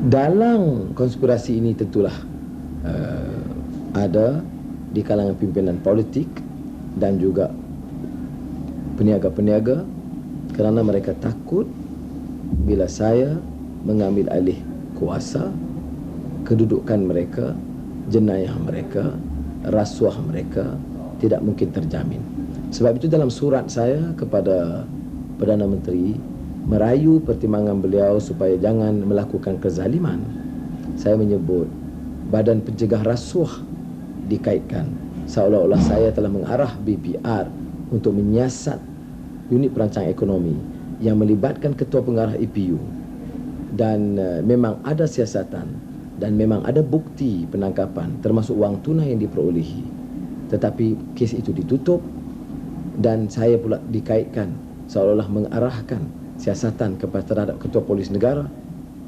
Dalam konspirasi ini tentulah ada di kalangan pimpinan politik dan juga peniaga-peniaga, kerana mereka takut bila saya mengambil alih kuasa, kedudukan mereka, jenayah mereka, rasuah mereka tidak mungkin terjamin. Sebab itu dalam surat saya kepada Perdana Menteri merayu pertimbangan beliau supaya jangan melakukan kezaliman, saya menyebut Badan Pencegah Rasuah dikaitkan, seolah-olah saya telah mengarah BPR untuk menyiasat unit perancang ekonomi yang melibatkan ketua pengarah EPU. Dan memang ada siasatan dan memang ada bukti penangkapan termasuk wang tunai yang diperolehi, tetapi kes itu ditutup dan saya pula dikaitkan seolah-olah mengarahkan siasatan terhadap ketua polis negara,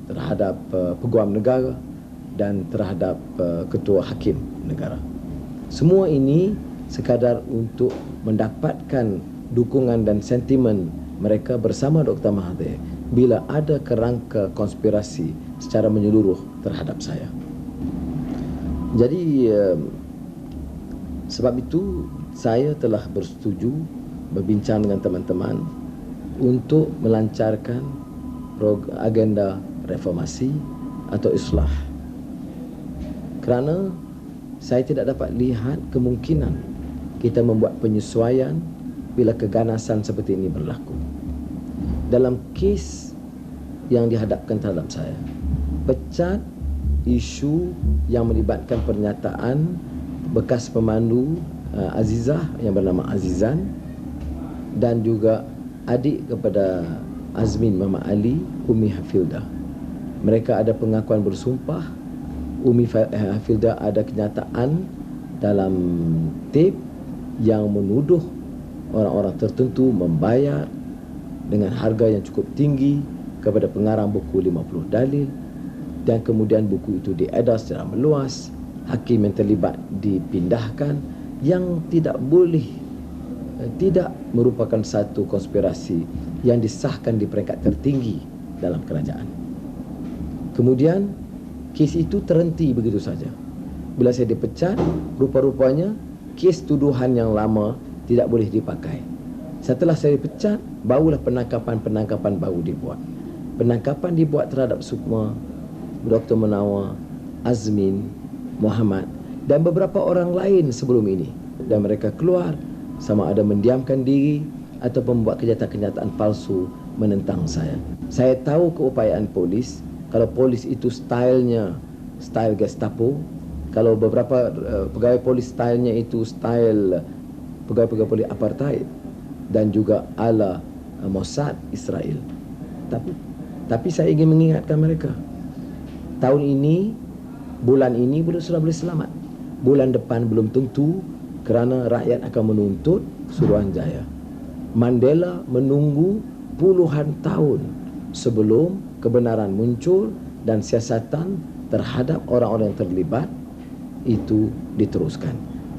terhadap peguam negara dan terhadap ketua hakim negara. Semua ini sekadar untuk mendapatkan dukungan dan sentimen mereka bersama Dr. Mahathir bila ada kerangka konspirasi secara menyeluruh terhadap saya. Jadi sebab itu saya telah bersetuju berbincang dengan teman-teman untuk melancarkan agenda reformasi atau islah. Kerana saya tidak dapat lihat kemungkinan kita membuat penyesuaian bila keganasan seperti ini berlaku. Dalam kes yang dihadapkan terhadap saya, pecat isu yang melibatkan pernyataan bekas pemandu Azizah yang bernama Azizan dan juga adik kepada Azmin Muhammad Ali, Umi Hafildah. Mereka ada pengakuan bersumpah. Umi Hafildah ada kenyataan dalam tip yang menuduh orang-orang tertentu membayar dengan harga yang cukup tinggi kepada pengarang buku 50 dalil, dan kemudian buku itu diedar secara meluas. Hakim yang terlibat dipindahkan, yang tidak merupakan satu konspirasi yang disahkan di peringkat tertinggi dalam kerajaan. Kemudian kes itu terhenti begitu saja. Bila saya dipecat, rupa-rupanya kes tuduhan yang lama tidak boleh dipakai. Setelah saya dipecat, barulah penangkapan baru dibuat. Penangkapan dibuat terhadap Sukma, Dr. Munawar, Azmin, Muhammad dan beberapa orang lain sebelum ini, dan mereka keluar sama ada mendiamkan diri atau membuat kenyataan-kenyataan palsu menentang saya. Saya tahu keupayaan polis. Kalau polis itu style Gestapo, kalau beberapa pegawai polis stylenya itu style pegawai-pegawai polis apartheid dan juga ala Mossad Israel. Tapi saya ingin mengingatkan mereka, tahun ini, bulan ini sudah boleh selamat. Bulan depan belum tentu, kerana rakyat akan menuntut Suruhanjaya. Mandela menunggu puluhan tahun sebelum kebenaran muncul dan siasatan terhadap orang-orang yang terlibat itu diteruskan.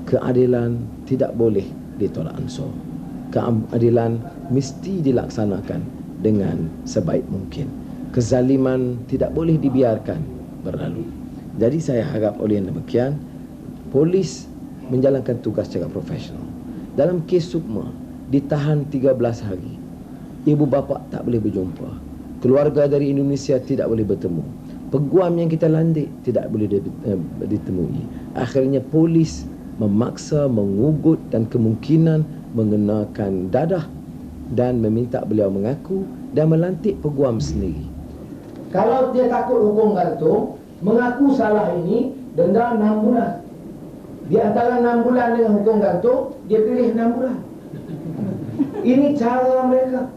Keadilan tidak boleh ditolak ansur. Keadilan mesti dilaksanakan dengan sebaik mungkin. Kezaliman tidak boleh dibiarkan berlalu. Jadi saya harap oleh yang demikian, polis menjalankan tugas secara profesional. Dalam kes Sukma, ditahan 13 hari. Ibu bapa tak boleh berjumpa. Keluarga dari Indonesia tidak boleh bertemu. Peguam yang kita lantik tidak boleh ditemui. Akhirnya polis memaksa, mengugut dan kemungkinan mengenakan dadah dan meminta beliau mengaku dan melantik peguam sendiri. Kalau dia takut hukum gantung, mengaku salah ini, denda 6 bulan. Di antara 6 bulan dengan hukum gantung, dia pilih 6 bulan. Ini cara mereka.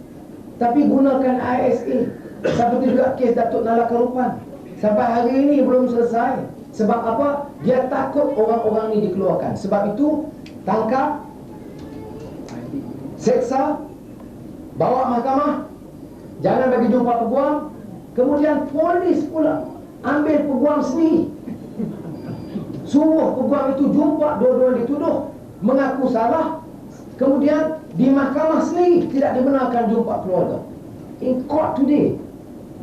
Tapi gunakan ISA. Seperti juga kes Datuk Nala Karupan. Sampai hari ini belum selesai. Sebab apa? Dia takut orang-orang ini dikeluarkan. Sebab itu, tangkap, seksa, bawa mahkamah, jangan bagi jumpa peguam. Kemudian polis pula ambil peguam sendiri, suruh peguam itu jumpa dua-dua dituduh, mengaku salah. Kemudian di mahkamah sendiri tidak dibenarkan jumpa keluarga. In court today,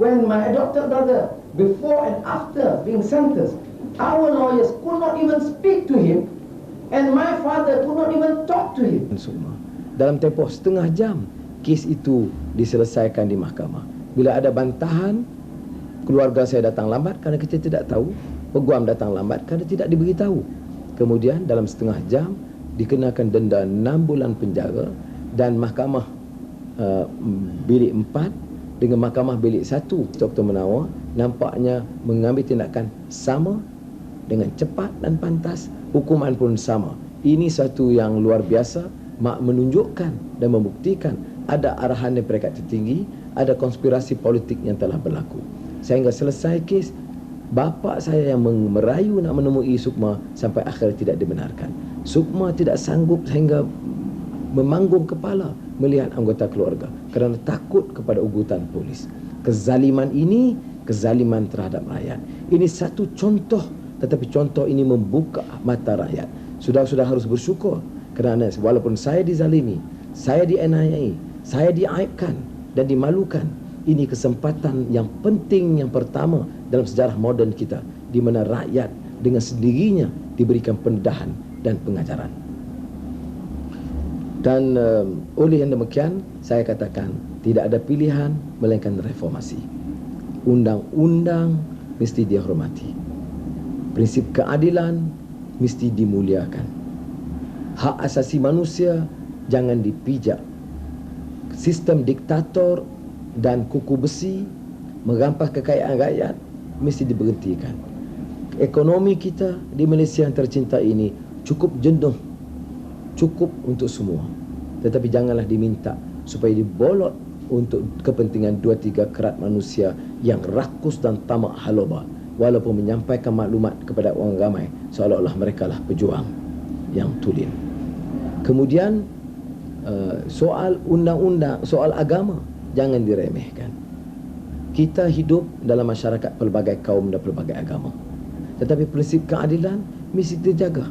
when my adopted brother before and after being sentenced, our lawyers could not even speak to him, and my father could not even talk to him. Semua. Dalam tempoh setengah jam, kes itu diselesaikan di mahkamah. Bila ada bantahan, keluarga saya datang lambat kerana kita tidak tahu, peguam datang lambat kerana tidak diberitahu. Kemudian dalam setengah jam dikenakan denda 6 bulan penjara, dan mahkamah bilik 4 dengan mahkamah bilik 1 Dr. Munawar nampaknya mengambil tindakan sama dengan cepat dan pantas, hukuman pun sama. Ini satu yang luar biasa, menunjukkan dan membuktikan ada arahan dari peringkat tertinggi, ada konspirasi politik yang telah berlaku. Sehingga selesai kes, bapa saya yang merayu nak menemui Sukma sampai akhirnya tidak dibenarkan. Sukma tidak sanggup sehingga memanggung kepala melihat anggota keluarga kerana takut kepada ugutan polis. Kezaliman ini, kezaliman terhadap rakyat. Ini satu contoh, tetapi contoh ini membuka mata rakyat. Sudah harus bersyukur kerana walaupun saya dizalimi, saya dianiayai, saya diaibkan dan dimalukan, ini kesempatan yang penting yang pertama dalam sejarah moden kita, di mana rakyat dengan sendirinya diberikan pendedahan dan pengajaran. Dan oleh yang demikian, saya katakan tidak ada pilihan melainkan reformasi. Undang-undang mesti dihormati. Prinsip keadilan mesti dimuliakan. Hak asasi manusia jangan dipijak. Sistem diktator dan kuku besi merampas kekayaan rakyat mesti diberhentikan. Ekonomi kita di Malaysia yang tercinta ini cukup jenuh, cukup untuk semua, tetapi janganlah diminta supaya dibolot untuk kepentingan 2-3 kerat manusia yang rakus dan tamak haloba, walaupun menyampaikan maklumat kepada orang ramai seolah-olah mereka lah pejuang yang tulen. Kemudian soal undang-undang, soal agama jangan diremehkan. Kita hidup dalam masyarakat pelbagai kaum dan pelbagai agama, tetapi prinsip keadilan mesti dijaga.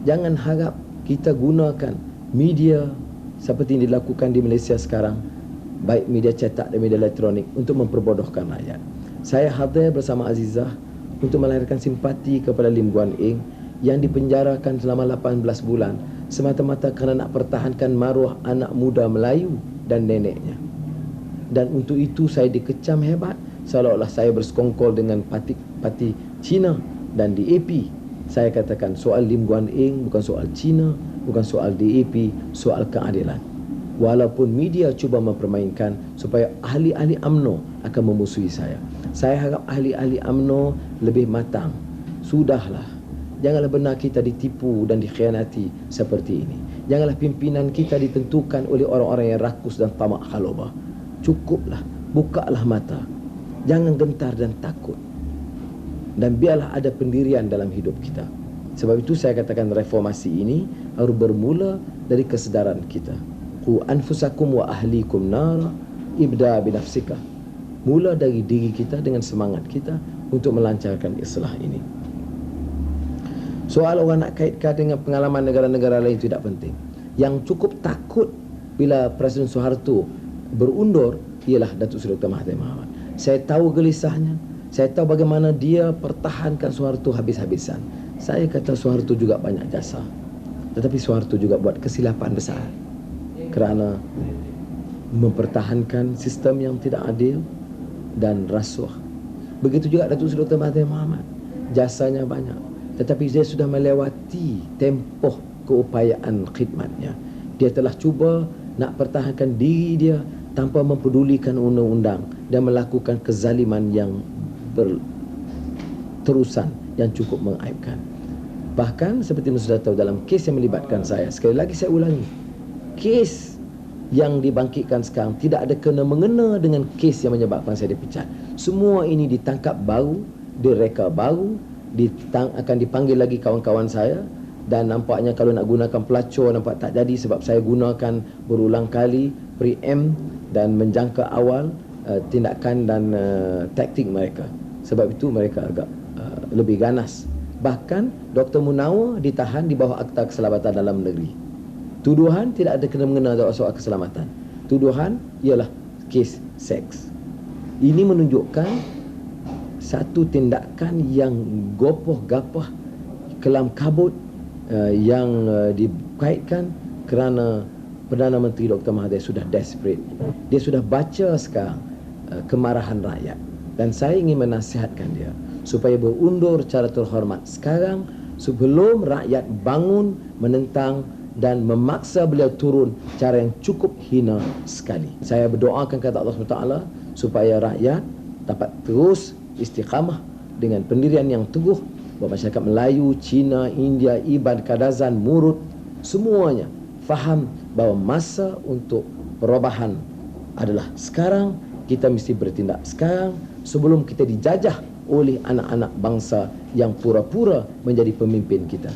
Jangan harap kita gunakan media seperti yang dilakukan di Malaysia sekarang, baik media cetak dan media elektronik, untuk memperbodohkan rakyat. Saya hadir bersama Azizah untuk melahirkan simpati kepada Lim Guan Eng yang dipenjarakan selama 18 bulan semata-mata kerana nak pertahankan maruah anak muda Melayu dan neneknya. Dan untuk itu saya dikecam hebat, seolah-olah saya bersekongkol dengan parti Cina dan DAP. Saya katakan soal Lim Guan Eng bukan soal Cina, bukan soal DAP, soal keadilan. Walaupun media cuba mempermainkan supaya ahli-ahli UMNO akan memusuhi saya. Saya harap ahli-ahli UMNO lebih matang. Sudahlah, janganlah benar kita ditipu dan dikhianati seperti ini. Janganlah pimpinan kita ditentukan oleh orang-orang yang rakus dan tamak haloba. Cukuplah, bukalah mata. Jangan gentar dan takut. Dan biarlah ada pendirian dalam hidup kita. Sebab itu saya katakan reformasi ini harus bermula dari kesedaran kita. Qu anfusakum wa ahlikum nara, ibda binafsika. Mula dari diri kita dengan semangat kita untuk melancarkan islah ini. Soal orang nak kaitkan dengan pengalaman negara-negara lain tidak penting. Yang cukup takut bila Presiden Soeharto berundur ialah Datuk Seri Dr. Mahathir Mohamad. Saya tahu gelisahnya. Saya tahu bagaimana dia pertahankan Soeharto habis-habisan. Saya kata Soeharto juga banyak jasa, tetapi Soeharto juga buat kesilapan besar kerana mempertahankan sistem yang tidak adil dan rasuah. Begitu juga Datuk Seri Dr. Mahathir Mohamad. Jasanya banyak, tetapi dia sudah melewati tempoh keupayaan khidmatnya. Dia telah cuba nak pertahankan diri dia tanpa mempedulikan undang-undang dan melakukan kezaliman yang berterusan yang cukup mengaibkan. Bahkan seperti yang sudah tahu dalam kes yang melibatkan saya, sekali lagi saya ulangi, kes yang dibangkitkan sekarang tidak ada kena-mengena dengan kes yang menyebabkan saya dipecat. Semua ini ditangkap baru, direka baru, akan dipanggil lagi kawan-kawan saya, dan nampaknya kalau nak gunakan pelacur nampak tak jadi sebab saya gunakan berulang kali preempt dan menjangka awal tindakan dan taktik mereka. Sebab itu mereka agak lebih ganas. Bahkan Dr. Munawar ditahan di bawah Akta Keselamatan Dalam Negeri. Tuduhan tidak ada kena-mengena soal keselamatan. Tuduhan ialah kes seks. Ini menunjukkan satu tindakan yang gopoh gapah, kelam kabut, yang dikaitkan kerana Perdana Menteri Dr. Mahathir sudah desperate. Dia sudah baca sekarang kemarahan rakyat, dan saya ingin menasihatkan dia supaya berundur cara terhormat sekarang sebelum rakyat bangun menentang dan memaksa beliau turun cara yang cukup hina sekali. Saya berdoakan kepada Allah SWT supaya rakyat dapat terus istiqamah dengan pendirian yang teguh, bahawa masyarakat Melayu, Cina, India, Iban, Kadazan, Murut, semuanya faham bahawa masa untuk perubahan adalah sekarang. Kita mesti bertindak sekarang sebelum kita dijajah oleh anak-anak bangsa yang pura-pura menjadi pemimpin kita.